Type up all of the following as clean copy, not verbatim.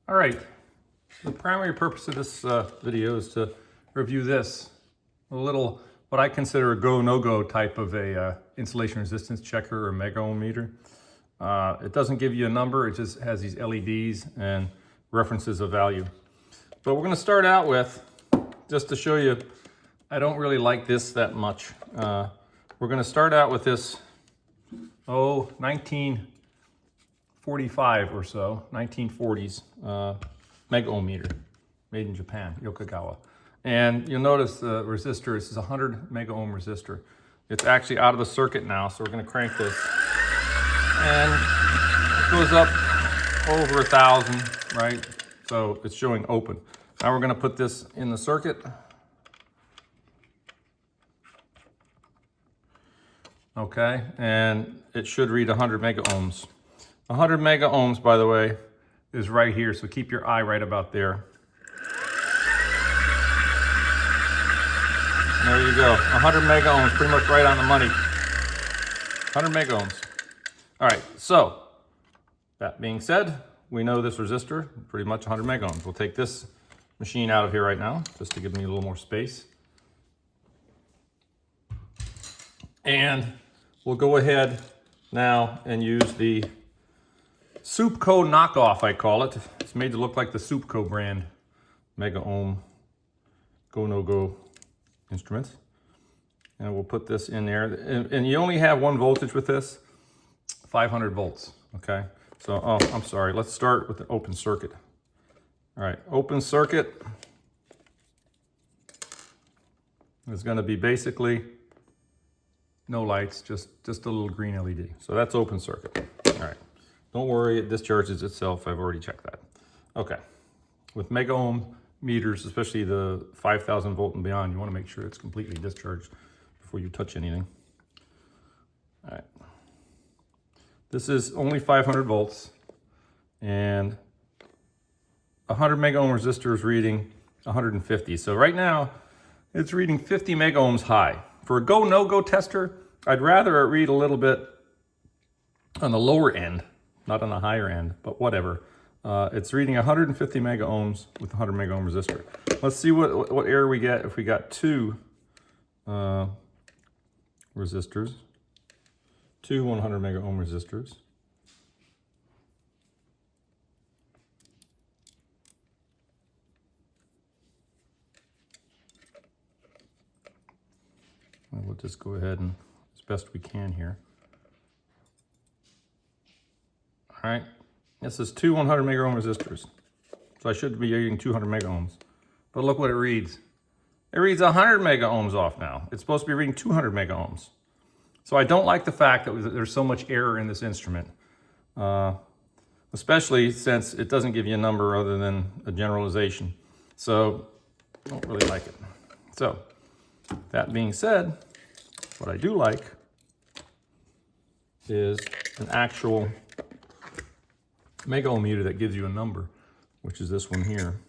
All right, the primary purpose of this video is to review this, a little, what I consider a go, no-go type of a insulation resistance checker or megohmmeter. It doesn't give you a number, it just has these LEDs and references of value. But we're gonna start out with, just to show you, I don't really like this that much. We're gonna start out with this, 1945 or so, 1940s megohmmeter, made in Japan, Yokogawa. And you'll notice the resistor, this is a 100 megohm resistor. It's actually out of the circuit now, so we're gonna crank this. And it goes up over 1,000, right? So it's showing open. Now we're gonna put this in the circuit. Okay, and it should read 100 megohms. 100 megohms, by the way, is right here, so keep your eye right about there. And there you go, 100 megohms, pretty much right on the money. 100 megohms. All right, so that being said, we know this resistor, pretty much 100 megohms. We'll take this machine out of here right now, just to give me a little more space. And we'll go ahead now and use the Supco knockoff, I call it. It's made to look like the Supco brand megohm go no go instruments. And we'll put this in there. And you only have one voltage with this, 500 volts, okay? So, oh, I'm sorry, let's start with the open circuit. All right, open circuit is gonna be basically no lights, just a little green LED. So that's open circuit. All right, don't worry, it discharges itself. I've already checked that. Okay, with megohm meters, especially the 5,000 volt and beyond, you wanna make sure it's completely discharged before you touch anything. All right, this is only 500 volts and 100 megohm resistor is reading 150. So right now, it's reading 50 megohms high. For a go, no-go tester, I'd rather it read a little bit on the lower end, not on the higher end, but whatever. It's reading 150 megohms with 100 megohm resistor. Let's see what error we get if we got two resistors, two 100 megohm resistors. We'll just go ahead and as best we can here. All right, this is two 100 megohm resistors. So I should be reading 200 megohms. But look what it reads. It reads 100 megohms off now. It's supposed to be reading 200 megohms. So I don't like the fact that there's so much error in this instrument, especially since it doesn't give you a number other than a generalization. So I don't really like it. So that being said, what I do like is an actual megohmmeter that gives you a number, which is this one here.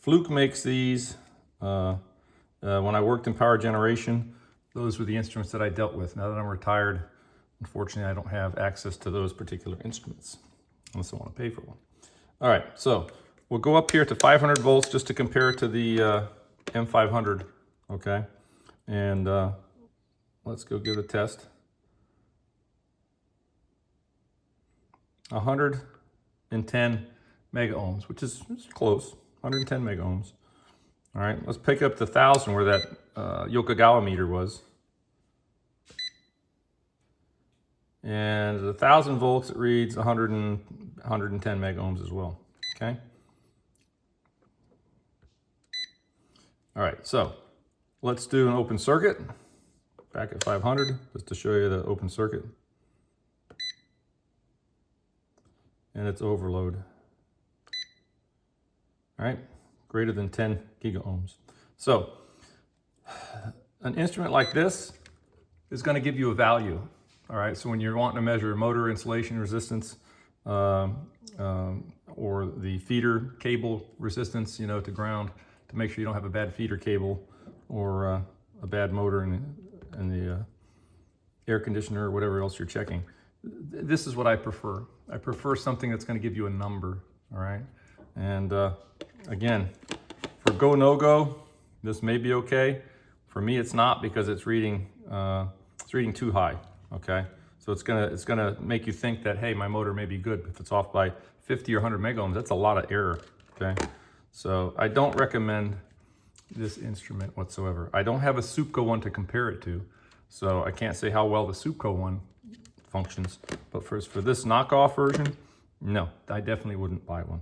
Fluke makes these. When I worked in power generation, those were the instruments that I dealt with. Now that I'm retired, unfortunately, I don't have access to those particular instruments, unless I want to pay for one. All right, so we'll go up here to 500 volts just to compare it to the M500, okay? And let's go give it a test. 110 megohms, which is close, 110 megohms. All right, let's pick up the 1,000 where that Yokogawa meter was. And the 1,000 volts, it reads 110 megohms as well, okay? All right, so let's do an open circuit, back at 500, just to show you the open circuit. And it's overload. All right, greater than 10 gigaohms. So an instrument like this is gonna give you a value. All right, so when you're wanting to measure motor insulation resistance or the feeder cable resistance, you know, to ground, to make sure you don't have a bad feeder cable or a bad motor in the air conditioner or whatever else you're checking. This is what I prefer. I prefer something that's going to give you a number all right? And again, for go, no go, this may be okay. For me, it's not, because it's reading too high, okay? So it's gonna make you think that, hey, my motor may be good. If it's off by 50 or 100 megohms, that's a lot of error, okay? So I don't recommend this instrument whatsoever. I don't have a Supco one to compare it to, so I can't say how well the Supco one functions. But for this knockoff version, no, I definitely wouldn't buy one.